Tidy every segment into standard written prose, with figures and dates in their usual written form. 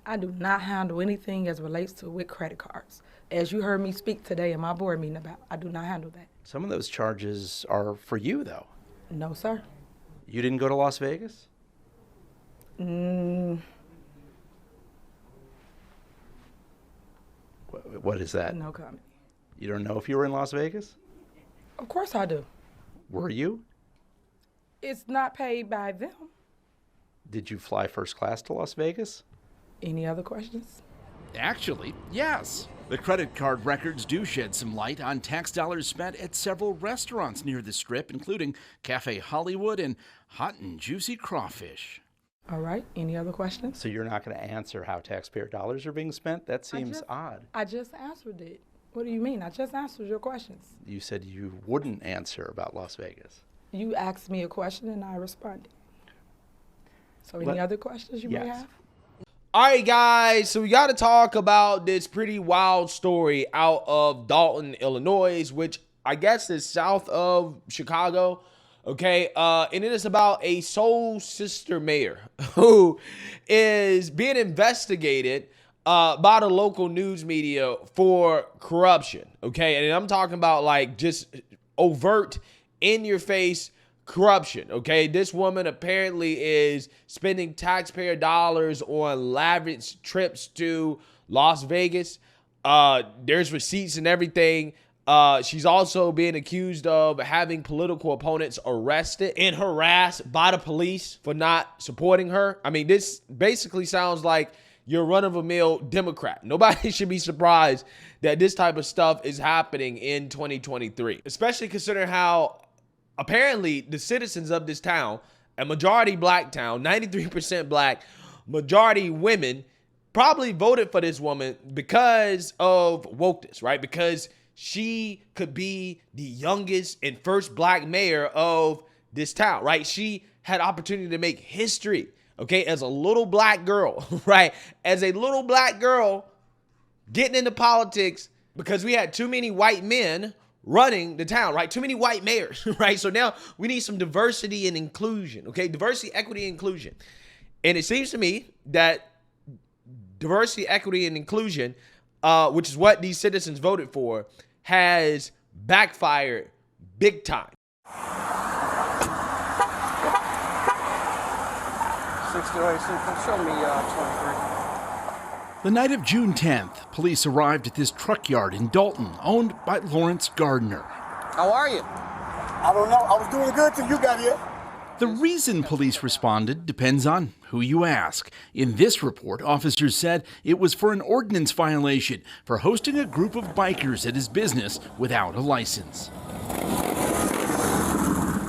I do not handle anything as relates to with credit cards. As you heard me speak today in my board meeting about, I do not handle that. Some of those charges are for you, though. No, sir. You didn't go to Las Vegas? What is that? No comment. You don't know if you were in Las Vegas? Of course I do. Were you? It's not paid by them. Did you fly first class to Las Vegas? Any other questions? Actually, yes. The credit card records do shed some light on tax dollars spent at several restaurants near the Strip, including Cafe Hollywood and Hot and Juicy Crawfish. All right, any other questions? So you're not going to answer how taxpayer dollars are being spent? That seems odd. I just answered it. What do you mean? I just answered your questions. You said you wouldn't answer about Las Vegas. You asked me a question and I responded. So any other questions you may have? All right, guys, so we got to talk about this pretty wild story out of Dolton, Illinois, which I guess is south of Chicago, okay? And it is about a soul sister mayor who is being investigated by the local news media for corruption, okay? And I'm talking about like just overt, in-your-face corruption, okay? This woman apparently is spending taxpayer dollars on lavish trips to Las Vegas. There's receipts and everything. She's also being accused of having political opponents arrested and harassed by the police for not supporting her. I mean, this basically sounds like your run-of-the-mill Democrat. Nobody should be surprised that this type of stuff is happening in 2023, especially considering how apparently the citizens of this town, a majority black town, 93% black, majority women, probably voted for this woman because of wokeness, right? Because she could be the youngest and first black mayor of this town, right? She had opportunity to make history, okay, as a little black girl, right? As a little black girl getting into politics because we had too many white men running the town, right? Too many white mayors, right? So now we need some diversity and inclusion, okay? Diversity, equity, and inclusion. And it seems to me that diversity, equity, and inclusion, which is what these citizens voted for, has backfired big time. 68, show me 23. The night of June 10th, police arrived at this truck yard in Dolton, owned by Lawrence Gardner. How are you? I don't know. I was doing good till you got here. The reason police responded depends on who you ask. In this report, officers said it was for an ordinance violation for hosting a group of bikers at his business without a license.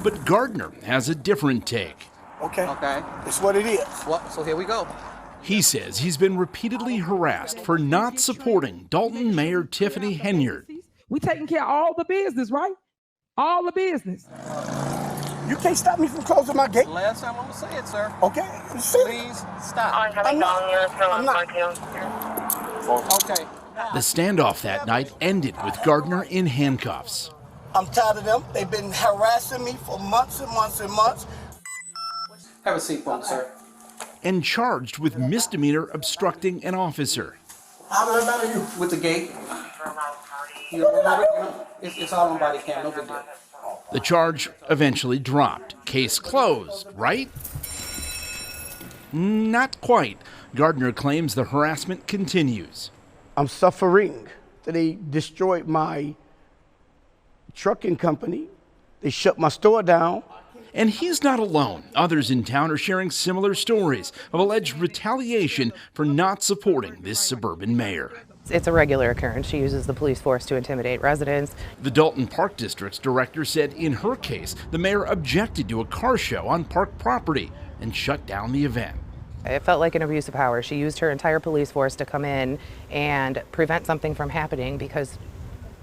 But Gardner has a different take. Okay. It's what it is. Well, so here we go. He says he's been repeatedly harassed for not supporting Dolton Mayor Tiffany Henyard. We taking care of all the business, right? All the business. You can't stop me from closing my gate. Last time I'm gonna say it, sir. Okay. Please stop. I'm not. Okay. The standoff that night ended with Gardner in handcuffs. I'm tired of them. They've been harassing me for months and months and months. Have a seat, folks, sir. And charged with misdemeanor obstructing an officer. How do I matter you? With the gate. It's all on body cam, no big deal. The charge eventually dropped. Case closed, right? Not quite. Gardner claims the harassment continues. I'm suffering. They destroyed my trucking company. They shut my store down. And he's not alone. Others in town are sharing similar stories of alleged retaliation for not supporting this suburban mayor. It's a regular occurrence. She uses the police force to intimidate residents. The Dolton Park District's director said in her case, the mayor objected to a car show on park property and shut down the event. It felt like an abuse of power. She used her entire police force to come in and prevent something from happening because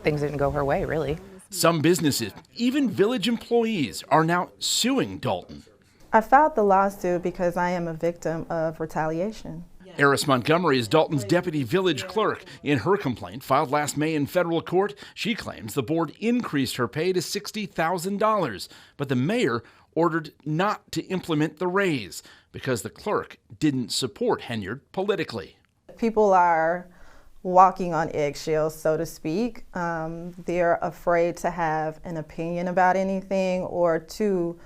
things didn't go her way, really. Some businesses, even village employees, are now suing Dolton. I filed the lawsuit because I am a victim of retaliation. Eris Montgomery is Dolton's deputy village clerk. In her complaint, filed last May in federal court, she claims the board increased her pay to $60,000, but the mayor ordered not to implement the raise because the clerk didn't support Henyard politically. People are walking on eggshells, so to speak. They're afraid to have an opinion about anything or to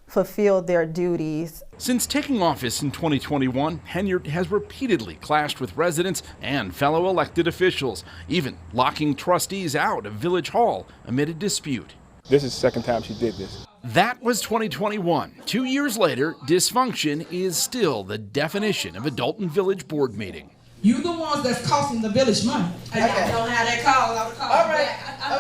fulfill their duties. Since taking office in 2021, Henyard has repeatedly clashed with residents and fellow elected officials, even locking trustees out of Village Hall amid a dispute. This is the second time she did this. That was 2021. 2 years later, dysfunction is still the definition of a Dolton Village board meeting. You the ones that's costing the village money. I don't have that call. All right.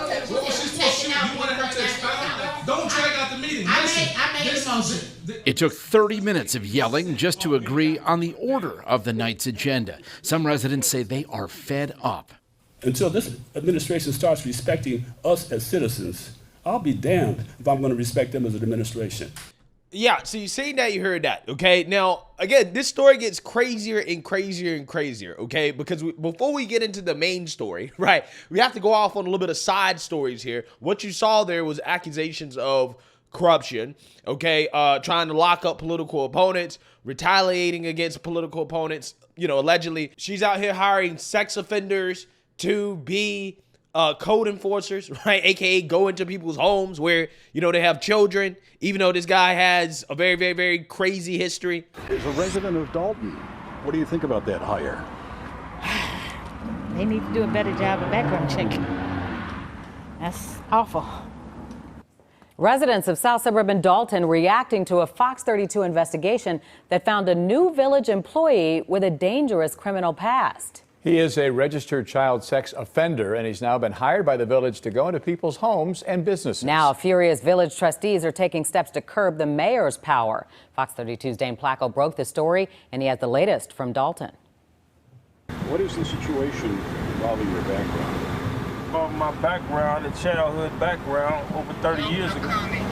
Okay. What was she supposed to do? You wanted her to expound that? Don't drag out the meeting. I made a motion. It took 30 minutes of yelling just to agree on the order of the night's agenda. Some residents say they are fed up. Until this administration starts respecting us as citizens, I'll be damned if I'm going to respect them as an administration. Yeah, so you seen that, you heard that, okay? Now, again, this story gets crazier and crazier and crazier, okay? Because before we get into the main story, right, we have to go off on a little bit of side stories here. What you saw there was accusations of corruption, okay? Trying to lock up political opponents, retaliating against political opponents, allegedly. She's out here hiring sex offenders to be code enforcers, right? AKA go into people's homes where, they have children, even though this guy has a very, very, very crazy history. As a resident of Dolton, what do you think about that hire? They need to do a better job of background checking. That's awful. Residents of South Suburban Dolton reacting to a Fox 32 investigation that found a new village employee with a dangerous criminal past. He is a registered child sex offender, and he's now been hired by the village to go into people's homes and businesses. Now, furious village trustees are taking steps to curb the mayor's power. Fox 32's Dane Placco broke the story, and he has the latest from Dolton. What is the situation involving your background? My background, a childhood background, over 30 years ago.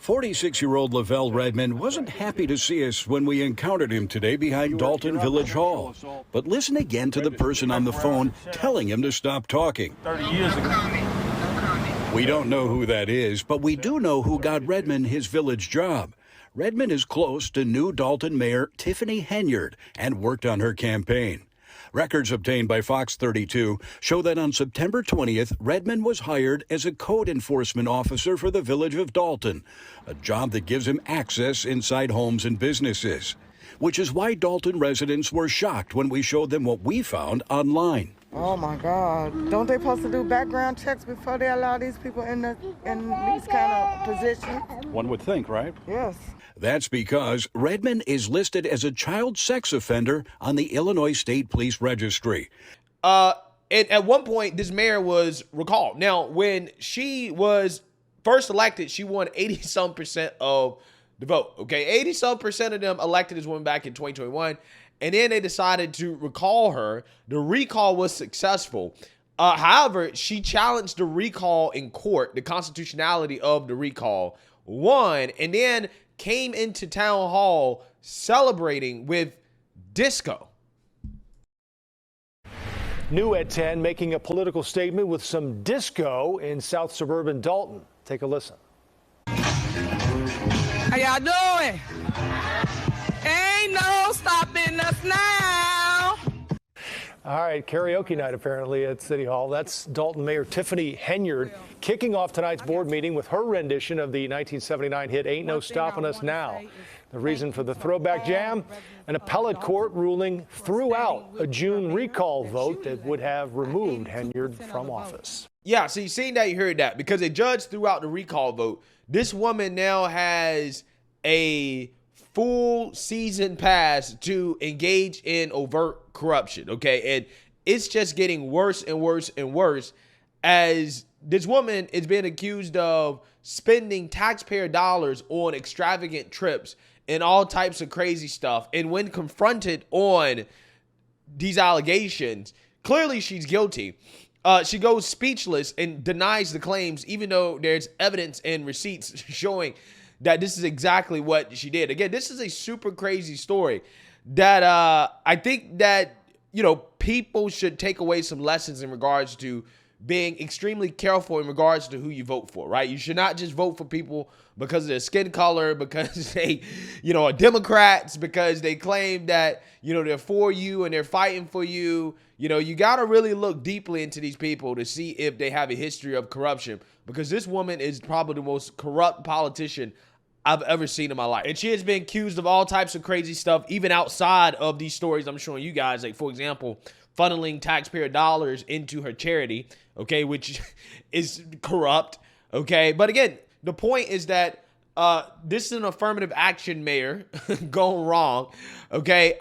46-year-old Lavelle Redmond wasn't happy to see us when we encountered him today behind Dolton Village Hall. But listen again to the person on the phone telling him to stop talking. 30 years ago. We don't know who that is, but we do know who got Redmond his village job. Redmond is close to new Dolton Mayor Tiffany Henyard and worked on her campaign. Records obtained by Fox 32 show that on September 20th, Redmond was hired as a code enforcement officer for the village of Dolton, a job that gives him access inside homes and businesses, which is why Dolton residents were shocked when we showed them what we found online. Oh my God! Don't they supposed to do background checks before they allow these people in these kind of positions? One would think, right? Yes. That's because Redmond is listed as a child sex offender on the Illinois State Police Registry. And at one point, this mayor was recalled. Now, when she was first elected, she won 80-some% of the vote. Okay, 80-some% of them elected this woman back in 2021. And then they decided to recall her. The recall was successful. However, she challenged the recall in court, the constitutionality of the recall, won, and then came into town hall celebrating with disco. New at 10, making a political statement with some disco in South Suburban Dolton. Take a listen. How y'all doing? Ain't no stopping us now. All right, karaoke night apparently at City Hall. That's Dolton Mayor Tiffany Henyard kicking off tonight's board meeting with her rendition of the 1979 hit Ain't No Stopping Us Now. The reason for the throwback jam? An appellate court ruling threw out a June recall vote that would have removed Henyard from office. Yeah, so you seen that, you heard that. Because a judge threw out the recall vote, this woman now has a full season pass to engage in overt corruption, okay? And it's just getting worse and worse and worse as this woman is being accused of spending taxpayer dollars on extravagant trips and all types of crazy stuff. And when confronted on these allegations, clearly she's guilty. She goes speechless and denies the claims, even though there's evidence and receipts showing that this is exactly what she did. Again, this is a super crazy story that I think that, people should take away some lessons in regards to being extremely careful in regards to who you vote for, right? You should not just vote for people because of their skin color, because they, are Democrats, because they claim that, they're for you and they're fighting for you. You got to really look deeply into these people to see if they have a history of corruption, because this woman is probably the most corrupt politician I've ever seen in my life. And she has been accused of all types of crazy stuff, even outside of these stories I'm showing you guys. Like, for example, funneling taxpayer dollars into her charity, okay, which is corrupt, okay? But again, the point is that this is an affirmative action mayor going wrong, okay?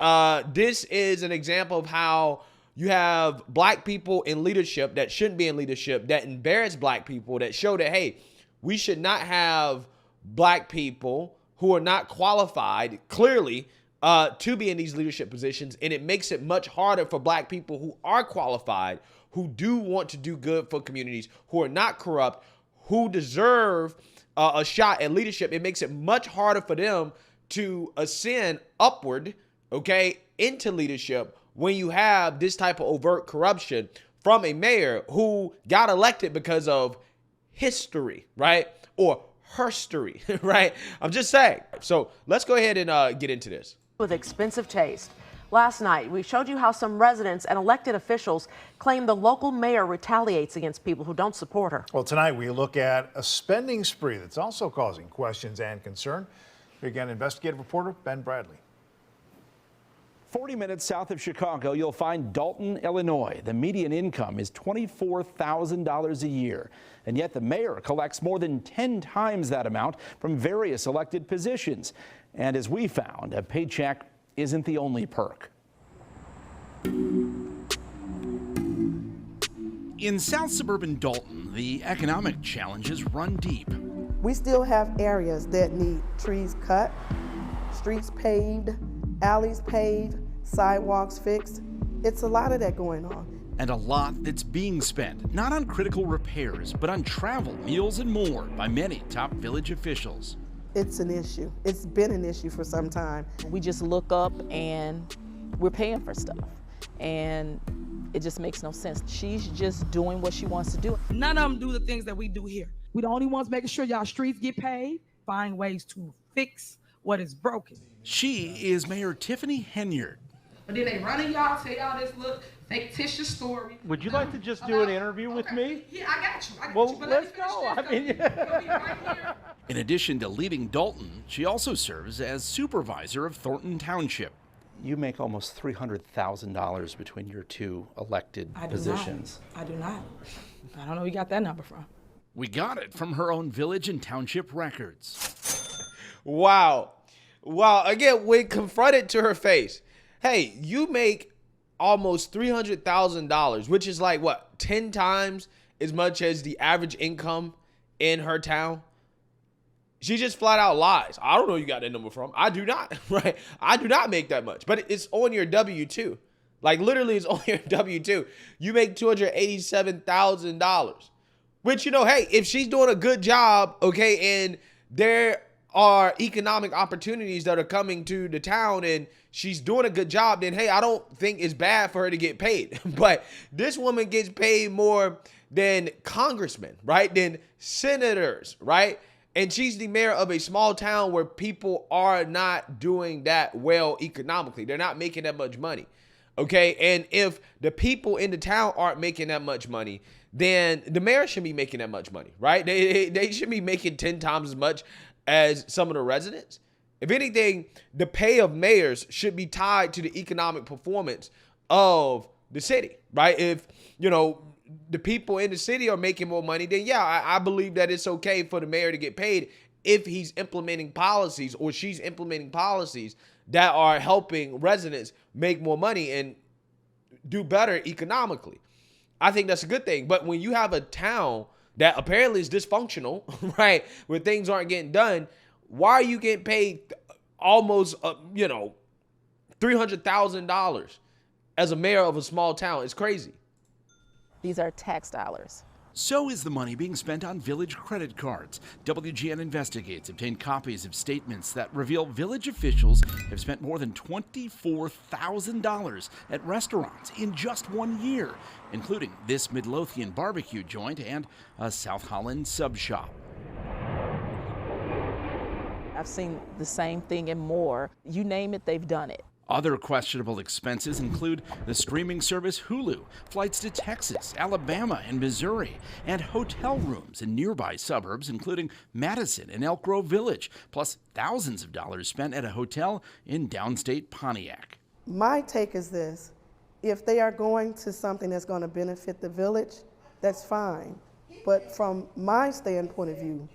This is an example of how you have black people in leadership that shouldn't be in leadership, that embarrass black people, that show that, hey, we should not have black people who are not qualified, clearly, to be in these leadership positions. And it makes it much harder for black people who are qualified, who do want to do good for communities, who are not corrupt, who deserve a shot at leadership. It makes it much harder for them to ascend upward, okay, into leadership when you have this type of overt corruption from a mayor who got elected because of history, right? Or herstory, right? I'm just saying. So let's go ahead and get into this. With expensive taste. Last night, we showed you how some residents and elected officials claim the local mayor retaliates against people who don't support her. Well, tonight we look at a spending spree that's also causing questions and concern. WGN investigative reporter Ben Bradley. 40 minutes south of Chicago, you'll find Dolton, Illinois. The median income is $24,000 a year, and yet the mayor collects more than 10 times that amount from various elected positions. And as we found, a paycheck isn't the only perk. In south suburban Dolton, the economic challenges run deep. We still have areas that need trees cut, streets paved, alleys paved, sidewalks fixed. It's a lot of that going on. And a lot that's being spent, not on critical repairs, but on travel, meals, and more by many top village officials. It's an issue. It's been an issue for some time. We just look up and we're paying for stuff. And it just makes no sense. She's just doing what she wants to do. None of them do the things that we do here. We the only ones making sure y'all streets get paid. Find ways to fix what is broken. She is Mayor Tiffany Henyard. But then they running y'all, say y'all this look fictitious story. Would you like to just do an interview with me? Yeah, I got you. Well, let's go. I mean, In addition to leading Dolton, she also serves as supervisor of Thornton Township. You make almost $300,000 between your two elected positions. I do not. I don't know where you got that number from. We got it from her own village and township records. Wow. Again, when confronted to her face, hey, you make almost $300,000, which is like, what, 10 times as much as the average income in her town? She just flat out lies. I don't know where you got that number from. I do not, right? I do not make that much, but it's on your W-2. Like, literally, it's on your W-2. You make $287,000, which, hey, if she's doing a good job, okay, and there are economic opportunities that are coming to the town and she's doing a good job, then, hey, I don't think it's bad for her to get paid. But this woman gets paid more than congressmen, right? Than senators, right? And she's the mayor of a small town where people are not doing that well economically. They're not making that much money, okay? And if the people in the town aren't making that much money, then the mayor should be making that much money, right? They should be making 10 times as much as some of the residents. If anything, the pay of mayors should be tied to the economic performance of the city, right? If, the people in the city are making more money, then yeah, I believe that it's okay for the mayor to get paid if he's implementing policies or she's implementing policies that are helping residents make more money and do better economically. I think that's a good thing. But when you have a town that apparently is dysfunctional, right, where things aren't getting done, why are you getting paid almost, $300,000 as a mayor of a small town? It's crazy. These are tax dollars. So is the money being spent on village credit cards. WGN Investigates obtained copies of statements that reveal village officials have spent more than $24,000 at restaurants in just 1 year, including this Midlothian barbecue joint and a South Holland sub shop. I've seen the same thing and more. You name it, they've done it. Other questionable expenses include the streaming service Hulu, flights to Texas, Alabama, and Missouri, and hotel rooms in nearby suburbs, including Madison and Elk Grove Village, plus thousands of dollars spent at a hotel in downstate Pontiac. My take is this: if they are going to something that's going to benefit the village, that's fine. But from my standpoint of view,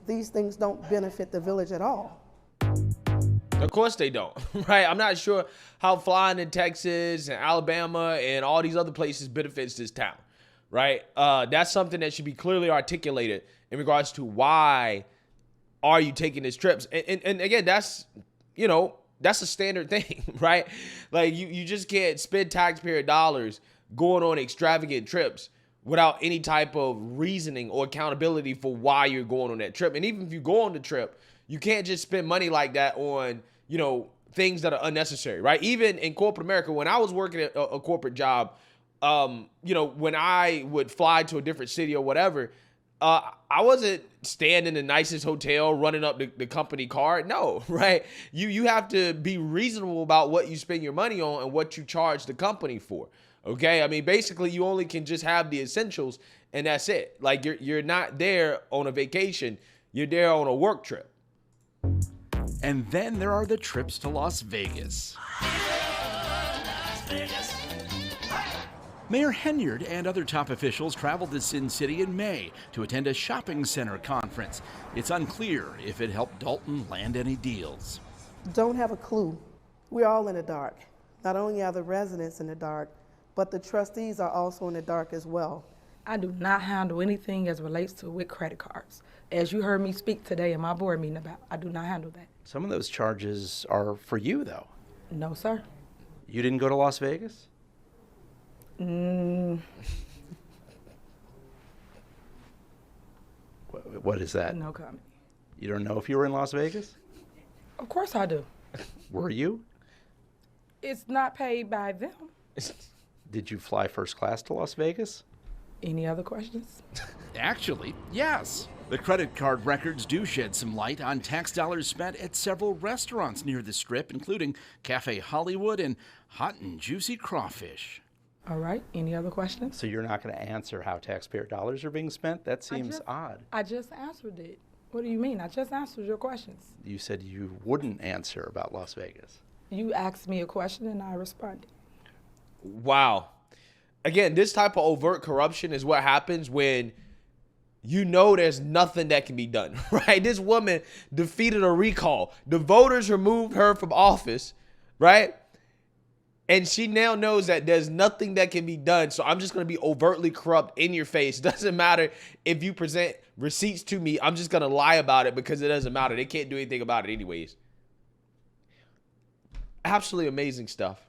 these things don't benefit the village at all. Of course they don't, right? I'm not sure how flying in Texas and Alabama and all these other places benefits this town, right? That's something that should be clearly articulated in regards to why are you taking these trips? And again, that's, you know, that's a standard thing, right? Like you just can't spend taxpayer dollars going on extravagant trips without any type of reasoning or accountability for why you're going on that trip. And even if you go on the trip, you can't just spend money like that on, you know, things that are unnecessary, right? Even in corporate America, when I was working at a corporate job, you know, when I would fly to a different city or whatever, I wasn't staying in the nicest hotel, running up the company card. No, right? You have to be reasonable about what you spend your money on and what you charge the company for. Okay, I mean, basically, you only can just have the essentials, and that's it. Like you're not there on a vacation; you're there on a work trip. And then there are the trips to Las Vegas. Mayor Henyard and other top officials traveled to Sin City in May to attend a shopping center conference. It's unclear if it helped Dolton land any deals. Don't have a clue. We're all in the dark. Not only are the residents in the dark, but the trustees are also in the dark as well. I do not handle anything as relates to with credit cards. As you heard me speak today in my board meeting about, I do not handle that. Some of those charges are for you, though. No, sir. You didn't go to Las Vegas? What is that? No comment. You don't know if you were in Las Vegas? Of course I do. Were you? It's not paid by them. Did you fly first class to Las Vegas? Any other questions? Actually, yes. The credit card records do shed some light on tax dollars spent at several restaurants near the Strip, including Cafe Hollywood and Hot and Juicy Crawfish. All right, any other questions? So you're not going to answer how taxpayer dollars are being spent? That seems odd. I just answered it. What do you mean? I just answered your questions. You said you wouldn't answer about Las Vegas. You asked me a question and I responded. Wow. Again, this type of overt corruption is what happens when you know there's nothing that can be done, right? This woman defeated a recall. The voters removed her from office, right? And she now knows that there's nothing that can be done. So I'm just going to be overtly corrupt in your face. Doesn't matter if you present receipts to me. I'm just going to lie about it because it doesn't matter. They can't do anything about it anyways. Absolutely amazing stuff.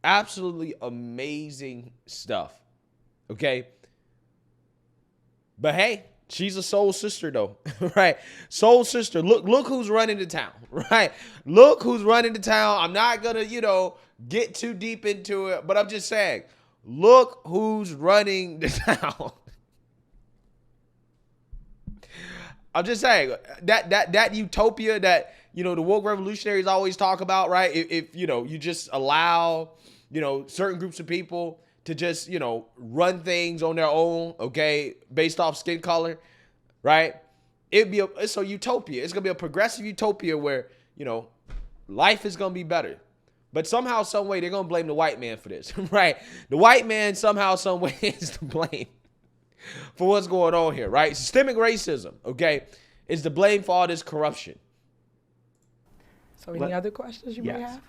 Absolutely amazing stuff. Okay. But hey, she's a soul sister though, right? Soul sister. Look who's running the town, right? Look who's running the town. I'm not going to, get too deep into it, but I'm just saying, look who's running the town. I'm just saying that utopia that, the woke revolutionaries always talk about, right? If you just allow, certain groups of people to just, run things on their own, okay, based off skin color, right? It's a utopia. It's going to be a progressive utopia where, life is going to be better. But somehow, some way, they're going to blame the white man for this, right? The white man somehow, some way is to blame for what's going on here, right? Systemic racism, okay, is to blame for all this corruption. So any other questions you may have?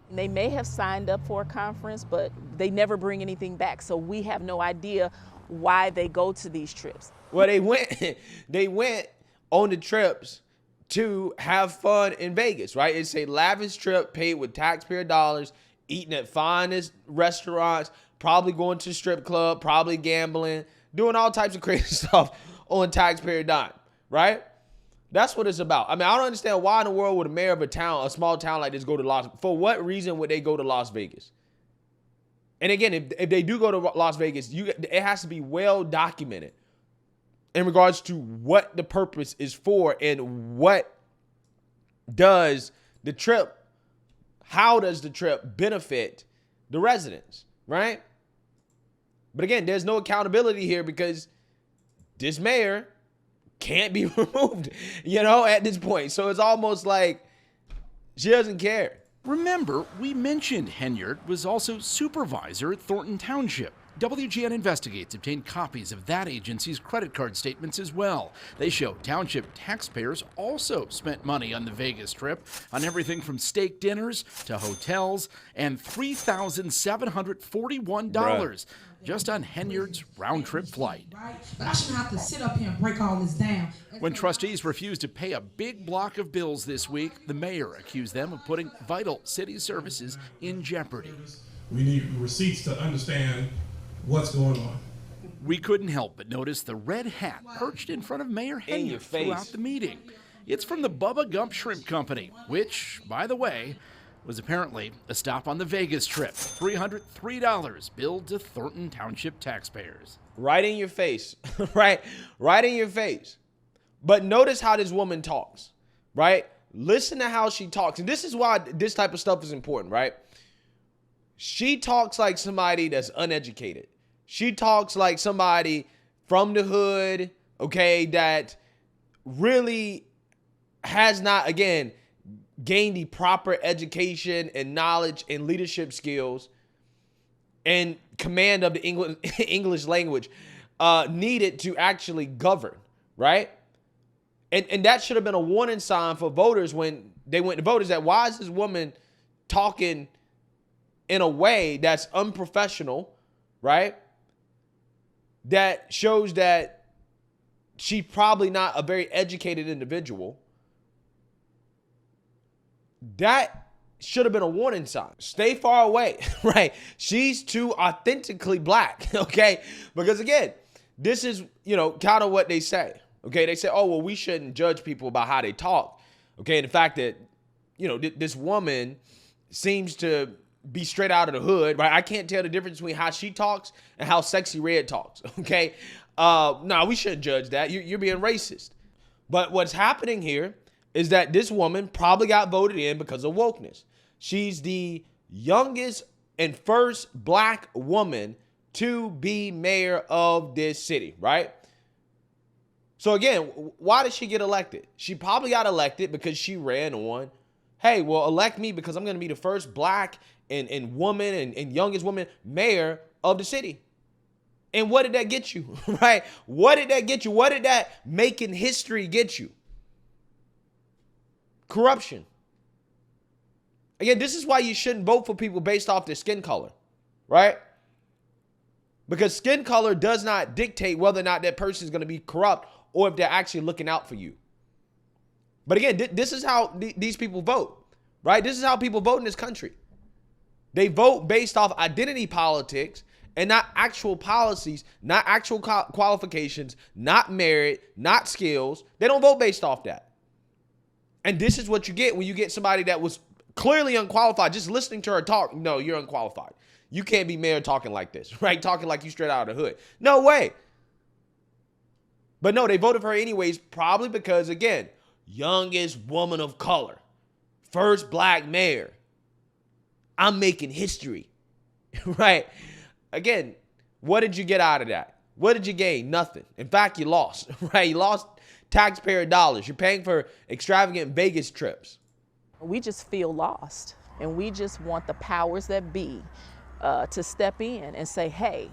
They may have signed up for a conference, but they never bring anything back. So we have no idea why they go to these trips. Well, they went on the trips to have fun in Vegas, right? It's a lavish trip paid with taxpayer dollars, eating at finest restaurants, probably going to a strip club, probably gambling, doing all types of crazy stuff on taxpayer dime, right? That's what it's about. I mean, I don't understand why in the world would a mayor of a small town like this go to for what reason would they go to Las Vegas? And again, if they do go to Las Vegas, it has to be well documented in regards to what the purpose is for and what does the trip benefit the residents, right? But again, there's no accountability here because this mayor can't be removed, at this point. So it's almost like she doesn't care. Remember, we mentioned Henyard was also supervisor at Thornton Township. WGN Investigates obtained copies of that agency's credit card statements as well. They show township taxpayers also spent money on the Vegas trip, on everything from steak dinners to hotels, and $3,741 just on Henyard's round-trip flight. But I shouldn't have to sit up here and break all this down. When trustees refused to pay a big block of bills this week, the mayor accused them of putting vital city services in jeopardy. We need receipts to understand what's going on. We couldn't help but notice the red hat perched in front of Mayor Henyard throughout the meeting. It's from the Bubba Gump Shrimp Company, which, by the way, was apparently a stop on the Vegas trip. $303 billed to Thornton Township taxpayers. Right in your face, right in your face. But notice how this woman talks, right? Listen to how she talks. And this is why this type of stuff is important, right? She talks like somebody that's uneducated. She talks like somebody from the hood, okay, that really has not, again, gained the proper education and knowledge and leadership skills and command of the English language needed to actually govern, right? And that should have been a warning sign for voters when they went to vote, is that why is this woman talking in a way that's unprofessional, right? That shows that she's probably not a very educated individual. That should have been a warning sign. Stay far away, right? She's too authentically black, okay? Because again, this is, kind of what they say, okay? They say, oh, well, we shouldn't judge people about how they talk, okay? And the fact that, this woman seems to be straight out of the hood, right? I can't tell the difference between how she talks and how Sexy Red talks, okay? No, we shouldn't judge that. You're being racist. But what's happening here is that this woman probably got voted in because of wokeness. She's the youngest and first black woman to be mayor of this city, right? So again, why did she get elected? She probably got elected because she ran on, hey, well, elect me because I'm going to be the first black and woman and youngest woman mayor of the city. And what did that get you, right? What did that get you? What did that making history get you? Corruption. Again, this is why you shouldn't vote for people based off their skin color, right? Because skin color does not dictate whether or not that person is going to be corrupt or if they're actually looking out for you. But again, this is how these people vote, right? This is how people vote in this country. They vote based off identity politics and not actual policies, not actual qualifications, not merit, not skills. They don't vote based off that. And this is what you get when you get somebody that was clearly unqualified. Just listening to her talk, no, you're unqualified. You can't be mayor talking like this, right? Talking like you straight out of the hood. No way. But no, they voted for her anyways, probably because, again, youngest woman of color, first black mayor. I'm making history, right? Again, what did you get out of that? What did you gain? Nothing. In fact, you lost, right? You lost taxpayer dollars. You're paying for extravagant Vegas trips. We just feel lost, and we just want the powers that be to step in and say, hey,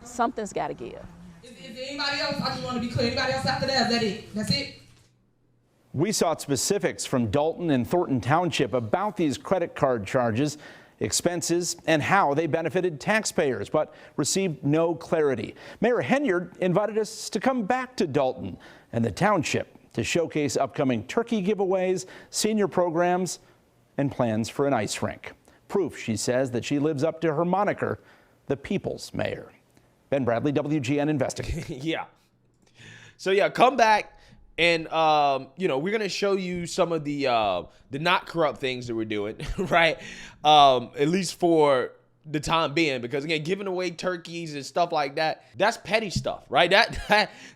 something's got to give. Is there anybody else? I just want to be clear. Anybody else after that? Is that it? That's it? We sought specifics from Dolton and Thornton Township about these credit card charges, expenses, and how they benefited taxpayers, but received no clarity. Mayor Henyard invited us to come back to Dolton and the township to showcase upcoming turkey giveaways, senior programs, and plans for an ice rink. Proof, she says, that she lives up to her moniker, the People's Mayor. Ben Bradley, WGN Investigates. Yeah. So yeah, come back and we're gonna show you some of the not corrupt things that we're doing, right? At least for the time being, because again, giving away turkeys and stuff like that, that's petty stuff, right?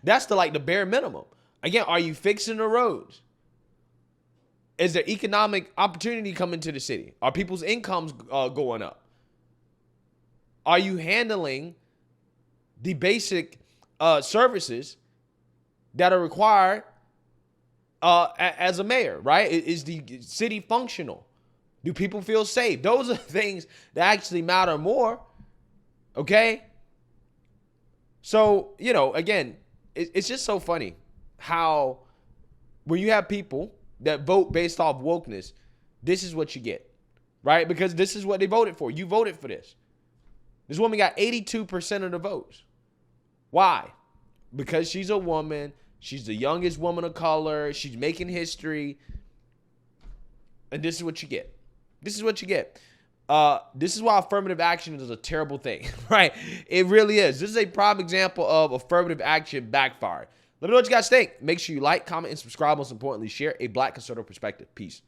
That's the bare minimum. Again, are you fixing the roads? Is there economic opportunity coming to the city? Are people's incomes going up? Are you handling the basic services that are required as a mayor, right? Is the city functional? Do people feel safe? Those are things that actually matter more, okay? So, you know, again, it's just so funny how when you have people that vote based off wokeness, this is what you get, right? Because this is what they voted for. You voted for this. This woman got 82% of the votes. Why? Because she's a woman. She's the youngest woman of color. She's making history. And this is what you get. This is what you get. This is why affirmative action is a terrible thing, right? It really is. This is a prime example of affirmative action backfired. Let me know what you guys think. Make sure you like, comment, and subscribe. Most importantly, share a Black conservative perspective. Peace.